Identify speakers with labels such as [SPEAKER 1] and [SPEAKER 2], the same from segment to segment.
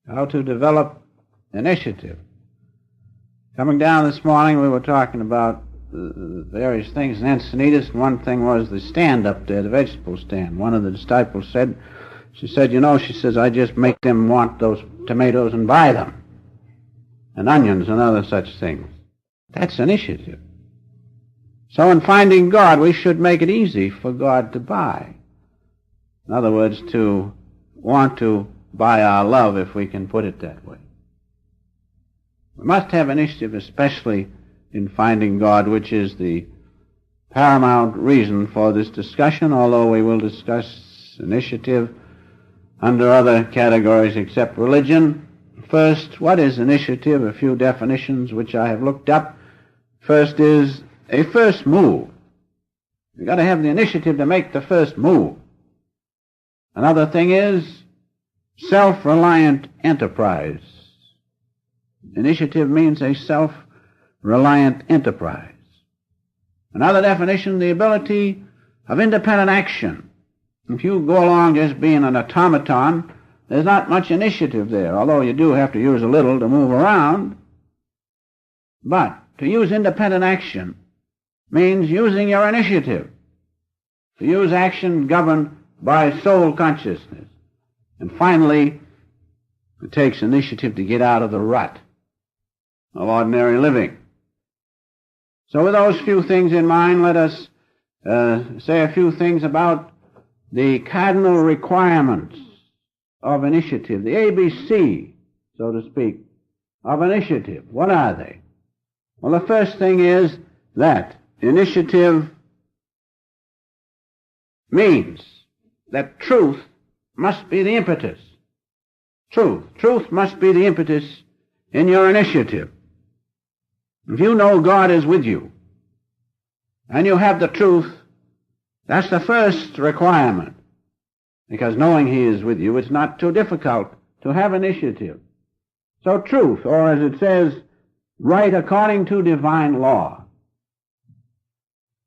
[SPEAKER 1] how to develop initiative. Coming down this morning, we were talking about various things in Encinitas, and one thing was the stand up there, the vegetable stand. One of the disciples said, she says, I just make them want those tomatoes and buy them, and onions and other such things. That's initiative. So in finding God, we should make it easy for God to buy. In other words, to want to buy our love, if we can put it that way. We must have initiative, especially in finding God, which is the paramount reason for this discussion, although we will discuss initiative under other categories except religion. First, what is initiative? A few definitions which I have looked up. First is a first move. You've got to have the initiative to make the first move. Another thing is self-reliant enterprise. Initiative means a self-reliant enterprise. Another definition, the ability of independent action. If you go along just being an automaton, there's not much initiative there, although you do have to use a little to move around. But to use independent action means using your initiative, to use action governed by soul consciousness. And finally, it takes initiative to get out of the rut of ordinary living. So with those few things in mind, let us say a few things about the cardinal requirements of initiative, the ABC, so to speak, of initiative. What are they? Well, the first thing is that initiative means that truth must be the impetus. Truth must be the impetus in your initiative. If you know God is with you, and you have the truth, that's the first requirement. Because knowing He is with you, it's not too difficult to have initiative. So truth, or as it says, right according to divine law.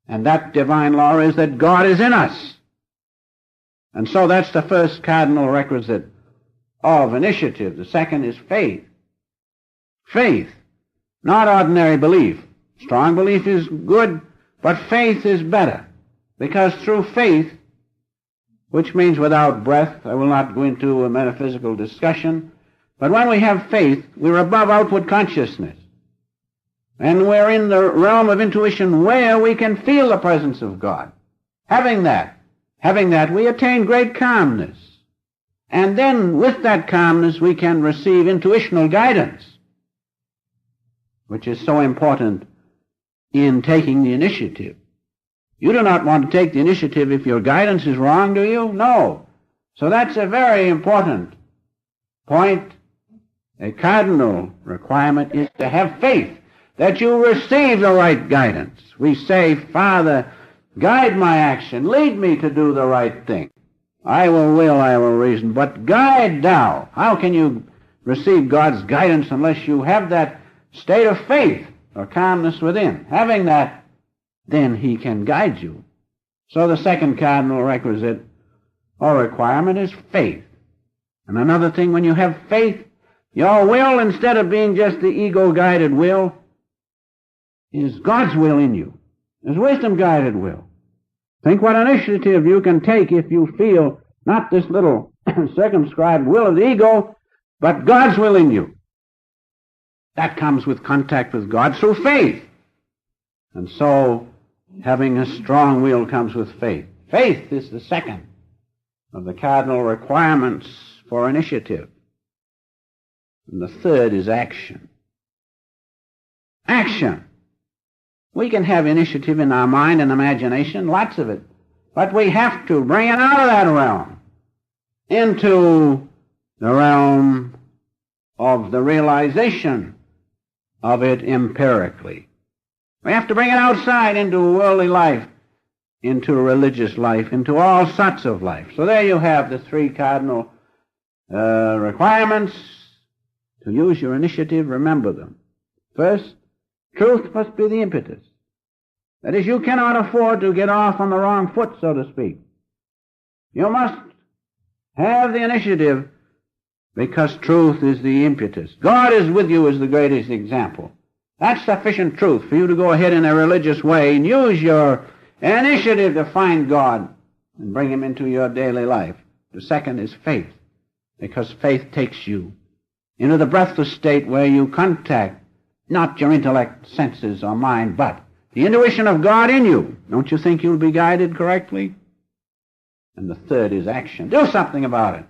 [SPEAKER 1] And that divine law is that God is in us. And so that's the first cardinal requisite of initiative. The second is faith. Faith, not ordinary belief. Strong belief is good, but faith is better. Because through faith, which means without breath, I will not go into a metaphysical discussion, but when we have faith, we're above outward consciousness. And we're in the realm of intuition where we can feel the presence of God. Having that, we attain great calmness. And then with that calmness, we can receive intuitional guidance, which is so important in taking the initiative. You do not want to take the initiative if your guidance is wrong, do you? No. So that's a very important point. A cardinal requirement is to have faith that you receive the right guidance. We say, Father, guide my action, lead me to do the right thing. I will reason, but guide thou. How can you receive God's guidance unless you have that state of faith or calmness within? Having that, then He can guide you. So the second cardinal requisite or requirement is faith. And another thing, when you have faith, your will, instead of being just the ego-guided will, is God's will in you. Is wisdom-guided will. Think what initiative you can take if you feel not this little circumscribed will of the ego, but God's will in you. That comes with contact with God through faith. And so, having a strong will comes with faith. Faith is the second of the cardinal requirements for initiative. And the third is action. Action. We can have initiative in our mind and imagination, lots of it, but we have to bring it out of that realm into the realm of the realization of it empirically. We have to bring it outside into worldly life, into religious life, into all sorts of life. So there you have the three cardinal requirements. To use your initiative, remember them. First, truth must be the impetus. That is, you cannot afford to get off on the wrong foot, so to speak. You must have the initiative because truth is the impetus. God is with you is the greatest example. That's sufficient truth for you to go ahead in a religious way and use your initiative to find God and bring Him into your daily life. The second is faith, because faith takes you into the breathless state where you contact not your intellect, senses, or mind, but the intuition of God in you. Don't you think you'll be guided correctly? And the third is action. Do something about it.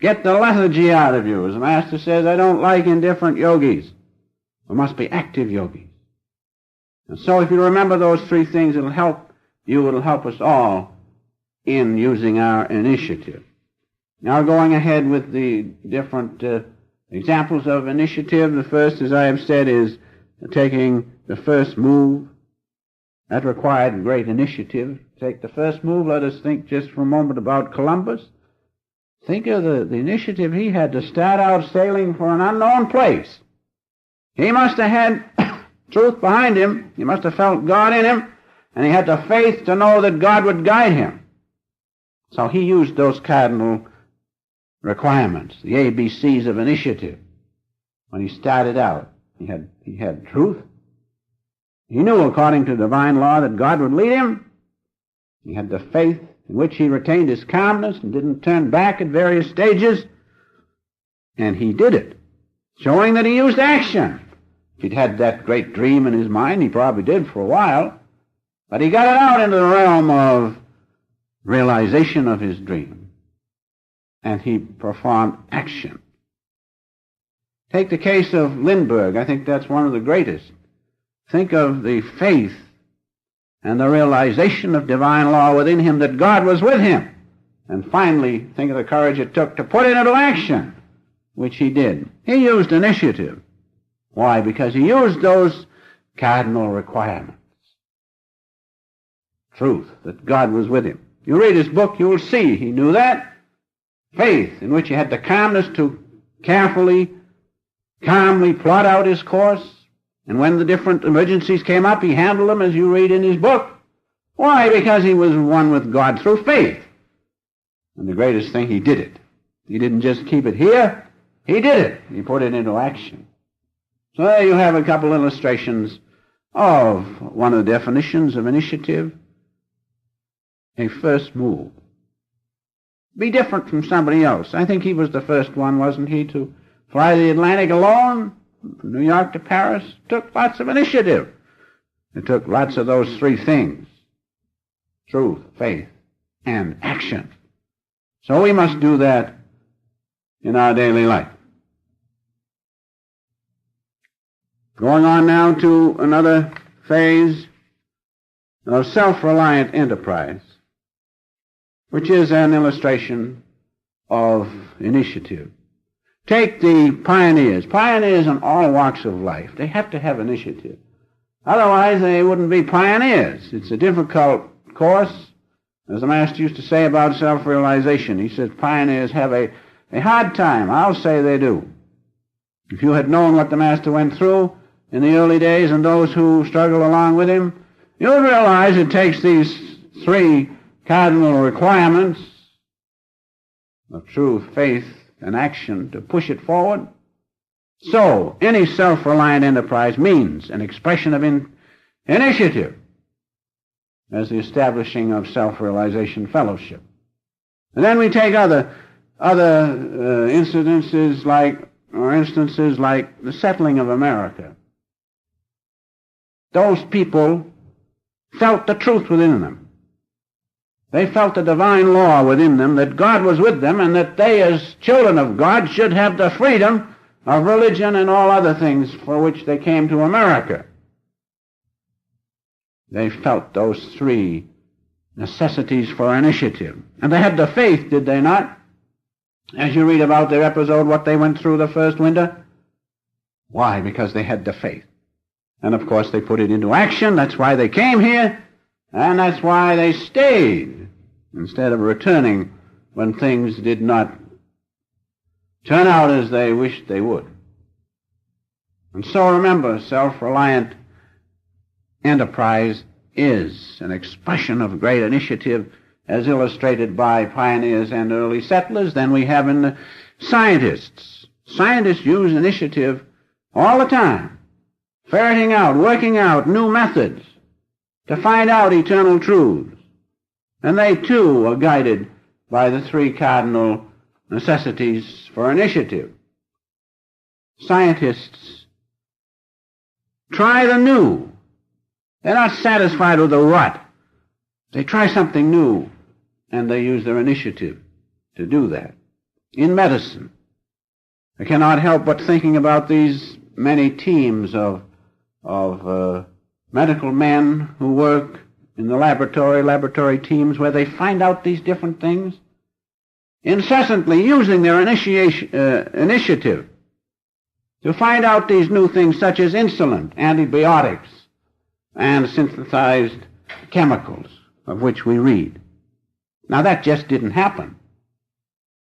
[SPEAKER 1] Get the lethargy out of you. As the Master says, I don't like indifferent yogis. We must be active yogis. And so if you remember those three things, it'll help you, it'll help us all in using our initiative. Now going ahead with the different examples of initiative, the first, as I have said, is taking the first move. That required great initiative. Take the first move. Let us think just for a moment about Columbus. Think of the initiative he had to start out sailing for an unknown place. He must have had truth behind him. He must have felt God in him. And he had the faith to know that God would guide him. So he used those cardinal requirements, the ABCs of initiative. When he started out, he had truth. He knew, according to divine law, that God would lead him. He had the faith in which he retained his calmness and didn't turn back at various stages. And he did it, showing that he used action. If he'd had that great dream in his mind, he probably did for a while, but he got it out into the realm of realization of his dream. And he performed action. Take the case of Lindbergh. I think that's one of the greatest. Think of the faith and the realization of divine law within him that God was with him. And finally, think of the courage it took to put it into action, which he did. He used initiative. Why? Because he used those cardinal requirements. Truth, that God was with him. You read his book, you will see he knew that. Faith, in which he had the calmness to calmly plot out his course. And when the different emergencies came up, he handled them as you read in his book. Why? Because he was one with God through faith. And the greatest thing, he did it. He didn't just keep it here. He did it. He put it into action. So there you have a couple illustrations of one of the definitions of initiative. A first move. Be different from somebody else. I think he was the first one, wasn't he, to fly the Atlantic alone? From New York to Paris, took lots of initiative. It took lots of those three things. Truth, faith, and action. So we must do that in our daily life. Going on now to another phase of self-reliant enterprise, which is an illustration of initiative. Take the pioneers. Pioneers in all walks of life. They have to have initiative. Otherwise, they wouldn't be pioneers. It's a difficult course. As the Master used to say about self-realization, he says pioneers have a hard time. I'll say they do. If you had known what the Master went through in the early days and those who struggle along with him, you would realize it takes these three cardinal requirements of truth, faith, and action to push it forward. So, any self-reliant enterprise means an expression of initiative as the establishing of self-realization fellowship. And then we take other instances like the settling of America. Those people felt the truth within them. They felt the divine law within them, that God was with them, and that they, as children of God, should have the freedom of religion and all other things for which they came to America. They felt those three necessities for initiative. And they had the faith, did they not? As you read about their episode, what they went through the first winter. Why? Because they had the faith. And of course they put it into action. That's why they came here. And that's why they stayed, instead of returning when things did not turn out as they wished they would. And so remember, self-reliant enterprise is an expression of great initiative as illustrated by pioneers and early settlers, than we have in the scientists. Scientists use initiative all the time, ferreting out, working out new methods to find out eternal truths. And they too are guided by the three cardinal necessities for initiative. Scientists try the new. They're not satisfied with the rut. They try something new, and they use their initiative to do that. In medicine, I cannot help but thinking about these many teams of medical men who work in the laboratory teams where they find out these different things, incessantly using their initiative to find out these new things such as insulin, antibiotics, and synthesized chemicals of which we read. Now that just didn't happen.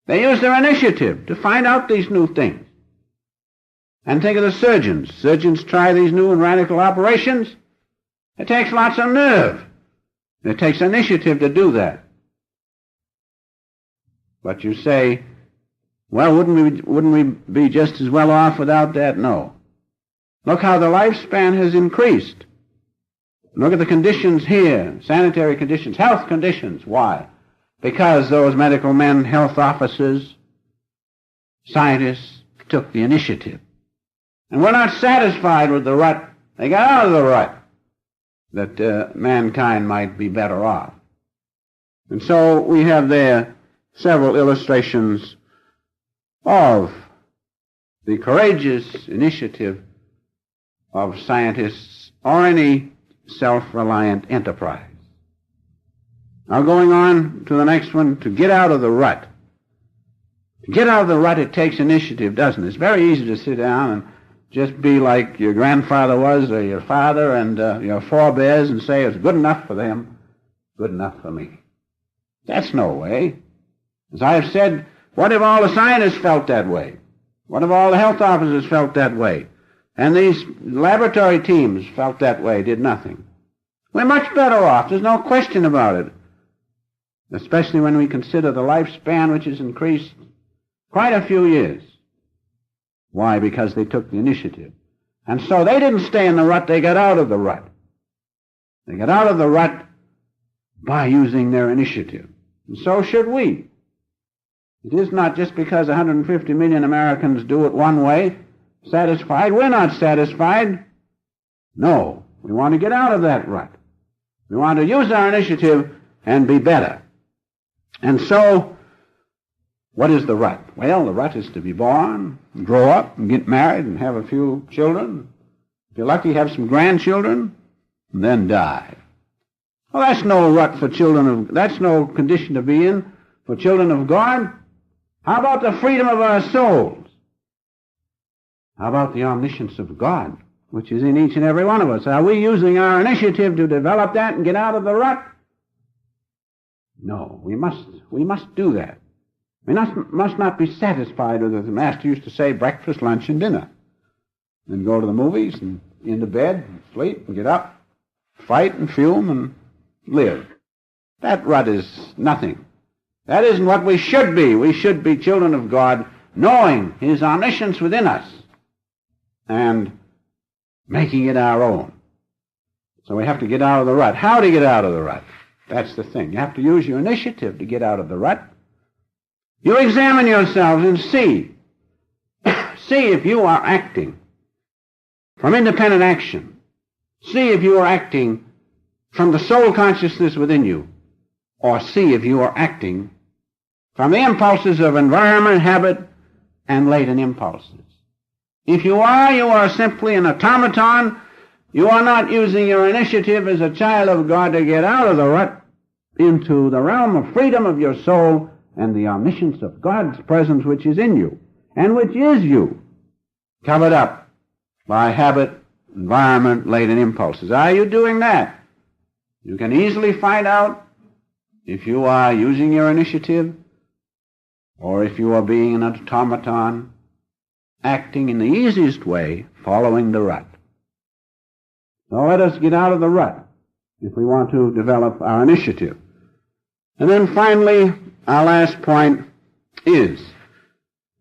[SPEAKER 1] They used their initiative to find out these new things. And think of the surgeons. Surgeons try these new and radical operations. It takes lots of nerve. It takes initiative to do that. But you say, well, wouldn't we be just as well off without that? No. Look how the lifespan has increased. Look at the conditions here, sanitary conditions, health conditions. Why? Because those medical men, health officers, scientists took the initiative. And we're not satisfied with the rut. They got out of the rut that mankind might be better off. And so we have there several illustrations of the courageous initiative of scientists or any self-reliant enterprise. Now going on to the next one, to get out of the rut. To get out of the rut, it takes initiative, doesn't it? It's very easy to sit down and just be like your grandfather was or your father and your forebears and say it's good enough for them, good enough for me. That's no way. As I have said, what if all the scientists felt that way? What if all the health officers felt that way? And these laboratory teams felt that way, did nothing. We're much better off, there's no question about it. Especially when we consider the lifespan, which has increased quite a few years. Why? Because they took the initiative. And so they didn't stay in the rut, they got out of the rut. They got out of the rut by using their initiative. And so should we. It is not just because 150 million Americans do it one way, satisfied. We're not satisfied. No, we want to get out of that rut. We want to use our initiative and be better. And so, what is the rut? Well, the rut is to be born, grow up, and get married, and have a few children. If you're lucky, have some grandchildren, and then die. Well, that's no rut for that's no condition to be in for children of God. How about the freedom of our souls? How about the omniscience of God, which is in each and every one of us? Are we using our initiative to develop that and get out of the rut? No, we must do that. We must not be satisfied with, as the Master used to say, breakfast, lunch, and dinner. Then go to the movies and into bed and sleep and get up, fight and fume and live. That rut is nothing. That isn't what we should be. We should be children of God, knowing His omniscience within us and making it our own. So we have to get out of the rut. How to get out of the rut? That's the thing. You have to use your initiative to get out of the rut. You examine yourselves and see. See if you are acting from independent action. See if you are acting from the soul consciousness within you. Or see if you are acting from the impulses of environment, habit, and latent impulses. If you are simply an automaton. You are not using your initiative as a child of God to get out of the rut into the realm of freedom of your soul and the omniscience of God's presence which is in you, and which is you, covered up by habit, environment, latent impulses. Are you doing that? You can easily find out if you are using your initiative or if you are being an automaton, acting in the easiest way, following the rut. So let us get out of the rut if we want to develop our initiative. And then finally, our last point is,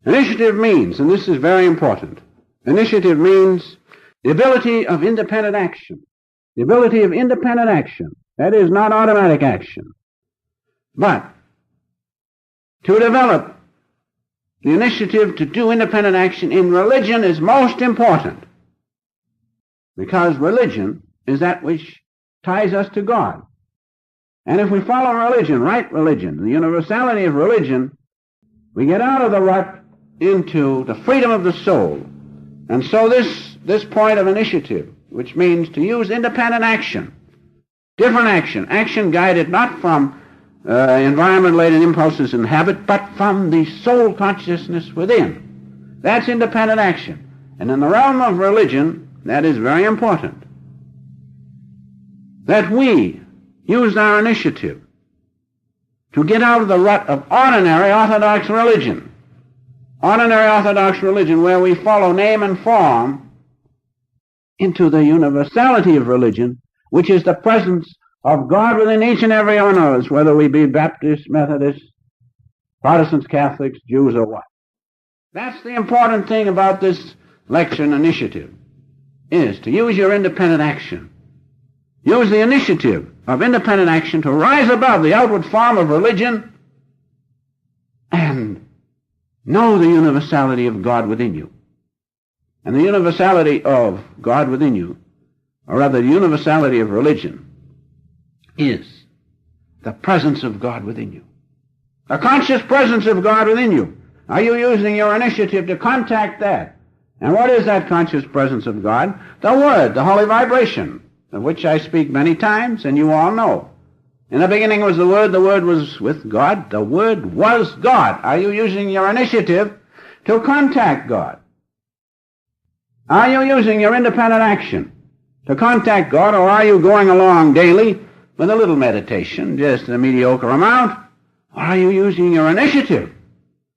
[SPEAKER 1] initiative means, and this is very important, initiative means the ability of independent action. The ability of independent action. That is not automatic action. But to develop the initiative to do independent action in religion is most important, because religion is that which ties us to God. And if we follow religion, right religion, the universality of religion, we get out of the rut into the freedom of the soul. And so this point of initiative, which means to use independent action, different action guided not from environment-related impulses and habit, but from the soul consciousness within. That's independent action. And in the realm of religion, that is very important, that we use our initiative to get out of the rut of ordinary orthodox religion. Ordinary orthodox religion, where we follow name and form, into the universality of religion, which is the presence of God within each and every one of us, whether we be Baptists, Methodists, Protestants, Catholics, Jews, or what. That's the important thing about this lecture and initiative, is to use your independent action. Use the initiative of independent action to rise above the outward form of religion and know the universality of God within you. And the universality of God within you, or rather the universality of religion, is the presence of God within you. The conscious presence of God within you. Are you using your initiative to contact that? And what is that conscious presence of God? The Word, the holy vibration, of which I speak many times, and you all know. In the beginning was the Word was with God, the Word was God. Are you using your initiative to contact God? Are you using your independent action to contact God, or are you going along daily with a little meditation, just a mediocre amount? Or are you using your initiative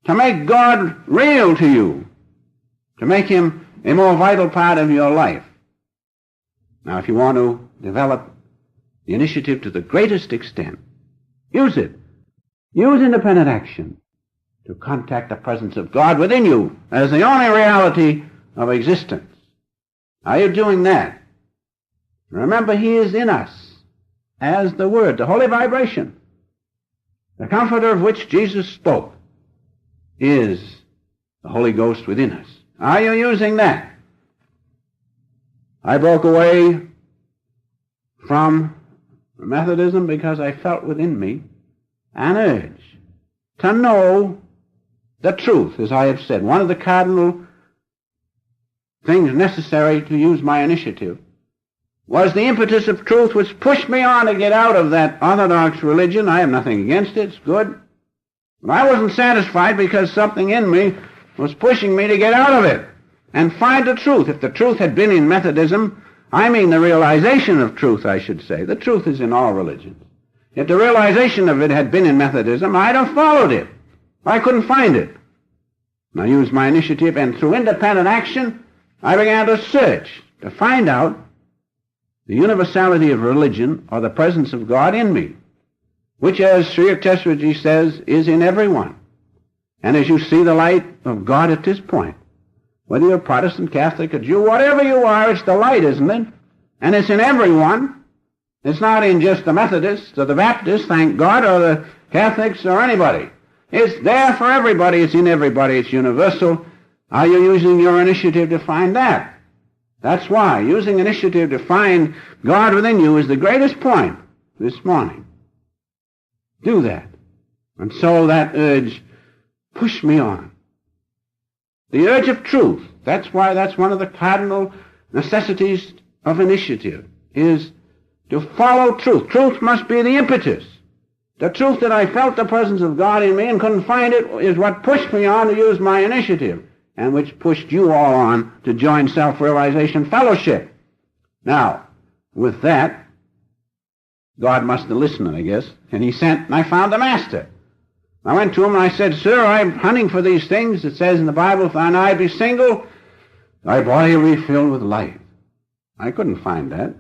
[SPEAKER 1] to make God real to you, to make Him a more vital part of your life? Now, if you want to develop the initiative to the greatest extent, use it. Use independent action to contact the presence of God within you as the only reality of existence. Are you doing that? Remember, He is in us as the Word, the holy vibration. The Comforter of which Jesus spoke is the Holy Ghost within us. Are you using that? I broke away from Methodism because I felt within me an urge to know the truth, as I have said. One of the cardinal things necessary to use my initiative was the impetus of truth, which pushed me on to get out of that orthodox religion. I have nothing against it, it's good. But I wasn't satisfied because something in me was pushing me to get out of it and find the truth. If the truth had been in Methodism, I mean the realization of truth, I should say. The truth is in all religions. If the realization of it had been in Methodism, I'd have followed it. I couldn't find it. I used my initiative, and through independent action, I began to search to find out the universality of religion, or the presence of God in me, which, as Sri Yukteswarji says, is in everyone. And as you see the light of God at this point, whether you're Protestant, Catholic, or Jew, whatever you are, it's the light, isn't it? And it's in everyone. It's not in just the Methodists or the Baptists, thank God, or the Catholics or anybody. It's there for everybody. It's in everybody. It's universal. Are you using your initiative to find that? That's why using initiative to find God within you is the greatest point this morning. Do that. And so that urge pushed me on. The urge of truth. That's why that's one of the cardinal necessities of initiative, is to follow truth. Truth must be the impetus. The truth that I felt the presence of God in me and couldn't find it is what pushed me on to use my initiative, and which pushed you all on to join Self-Realization Fellowship. Now, with that, God must have listened, I guess, and He sent, and I found the Master. I went to him and I said, "Sir, I'm hunting for these things. It says in the Bible, if thine eye be single, thy body will be filled with light." I couldn't find that.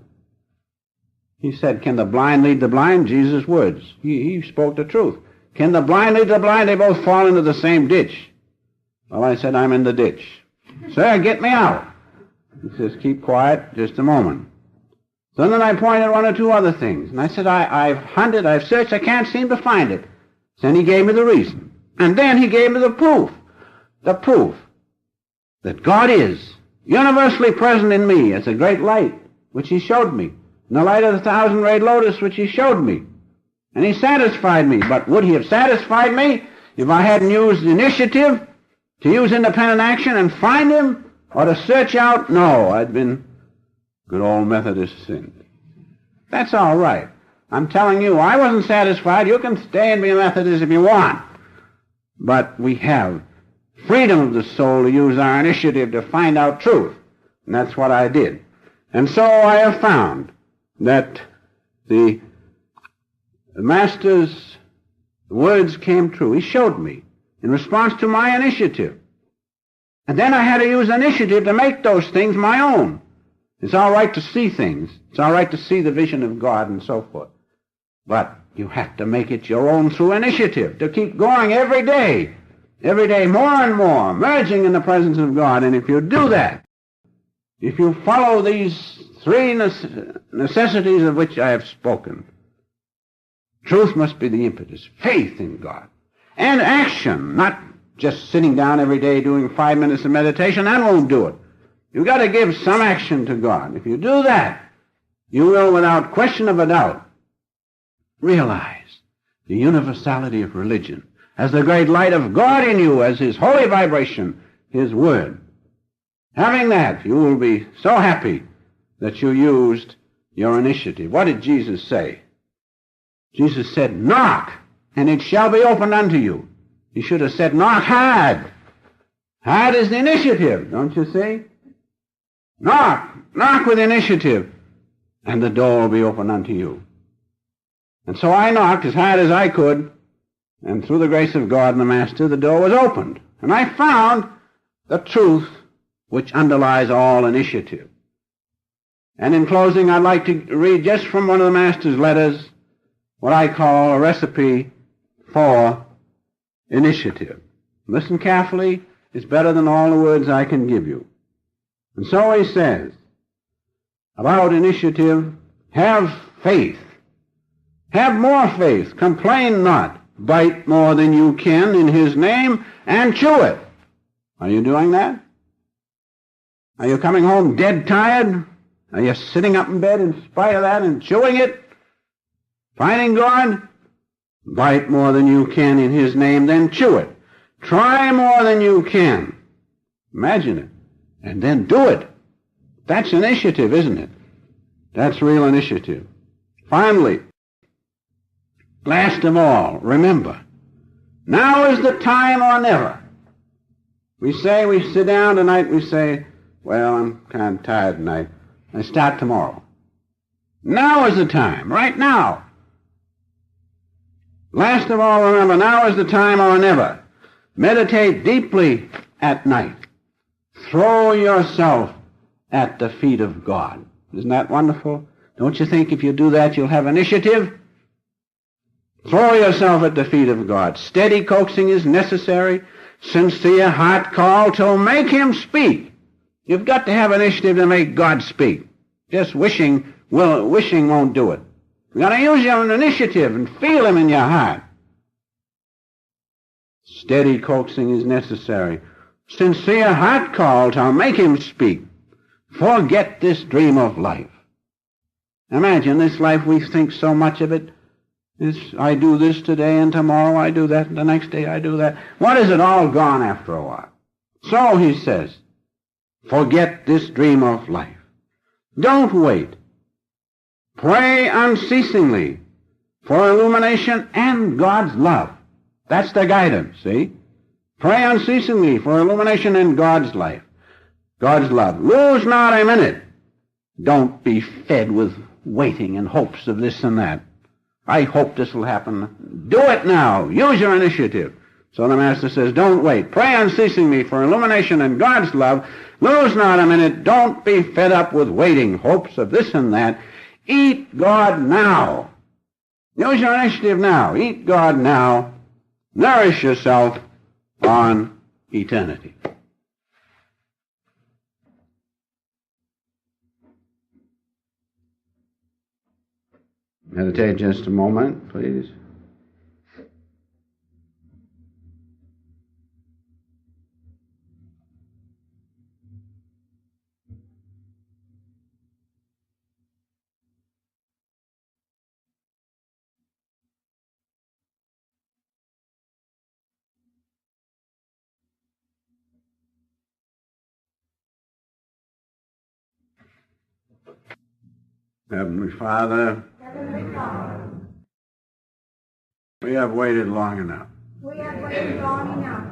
[SPEAKER 1] He said, can the blind lead the blind? Jesus' words. He spoke the truth. Can the blind lead the blind? They both fall into the same ditch. Well, I said, I'm in the ditch. Sir, get me out. He says, keep quiet just a moment. So then I pointed one or two other things. And I said, I've hunted, I've searched, I can't seem to find it. Then he gave me the reason. And then he gave me the proof. The proof that God is universally present in me as a great light, which he showed me. And the light of the thousand-rayed lotus, which he showed me. And he satisfied me. But would he have satisfied me if I hadn't used initiative to use independent action and find him or to search out? No, I'd been good old Methodist sin. That's all right. I'm telling you, I wasn't satisfied. You can stay and be a Methodist if you want. But we have freedom of the soul to use our initiative to find out truth. And that's what I did. And so I have found that the Master's words came true. He showed me in response to my initiative. And then I had to use initiative to make those things my own. It's all right to see things. It's all right to see the vision of God and so forth. But you have to make it your own through initiative, to keep going every day more and more, merging in the presence of God. And if you do that, if you follow these three necessities of which I have spoken, truth must be the impetus, faith in God, and action, not just sitting down every day doing 5 minutes of meditation. That won't do it. You've got to give some action to God. If you do that, you will, without question of a doubt, realize the universality of religion as the great light of God in you, as his holy vibration, his word. Having that, you will be so happy that you used your initiative. What did Jesus say? Jesus said, knock, and it shall be opened unto you. He should have said, knock hard. Hard is the initiative, don't you see? Knock with initiative, and the door will be opened unto you. And so I knocked as hard as I could, and through the grace of God and the Master, the door was opened. And I found the truth which underlies all initiative. And in closing, I'd like to read just from one of the Master's letters what I call a recipe for initiative. Listen carefully. It's better than all the words I can give you. And so he says, about initiative, have faith. Have more faith. Complain not. Bite more than you can in his name and chew it. Are you doing that? Are you coming home dead tired? Are you sitting up in bed in spite of that and chewing it? Finding God? Bite more than you can in his name, then chew it. Try more than you can. Imagine it. And then do it. That's initiative, isn't it? That's real initiative. Finally, last of all, remember, now is the time or never. We sit down tonight, we say, well, I'm kind of tired tonight. I start tomorrow. Now is the time, right now. Last of all, remember, now is the time or never. Meditate deeply at night. Throw yourself at the feet of God. Isn't that wonderful? Don't you think if you do that, you'll have initiative? Throw yourself at the feet of God. Steady coaxing is necessary. Sincere heart call to make him speak. You've got to have initiative to make God speak. Just wishing won't do it. You've got to use your initiative and feel him in your heart. Steady coaxing is necessary. Sincere heart call to make him speak. Forget this dream of life. Imagine this life, we think so much of it. I do this today, and tomorrow I do that, and the next day I do that. What is it all gone after a while? So he says, forget this dream of life. Don't wait. Pray unceasingly for illumination and God's love. That's the guidance, see? Pray unceasingly for illumination in God's life. God's love. Lose not a minute. Don't be fed with waiting and hopes of this and that. I hope this will happen. Do it now. Use your initiative. So the Master says, don't wait. Pray unceasingly for illumination in God's love. Lose not a minute. Don't be fed up with waiting, hopes of this and that. Eat God now. Use your initiative now. Eat God now. Nourish yourself on eternity. Meditate just a moment, please. Heavenly Father, we have waited long enough.
[SPEAKER 2] We have waited long enough.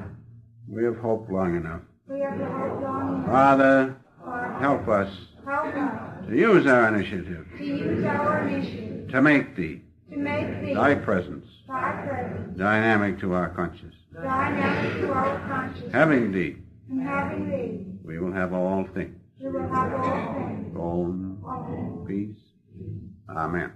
[SPEAKER 1] We have hoped long enough.
[SPEAKER 2] We have hoped long enough.
[SPEAKER 1] Father, help us
[SPEAKER 2] Help us
[SPEAKER 1] to use our initiative
[SPEAKER 2] to use our initiative
[SPEAKER 1] to make Thee,
[SPEAKER 2] to make Thee,
[SPEAKER 1] Thy presence,
[SPEAKER 2] Thy presence,
[SPEAKER 1] dynamic to our conscience.
[SPEAKER 2] dynamic to our consciousness.
[SPEAKER 1] Having Thee,
[SPEAKER 2] And having Thee,
[SPEAKER 1] we will have all things.
[SPEAKER 2] we will have all things.
[SPEAKER 1] Home, peace. Amen.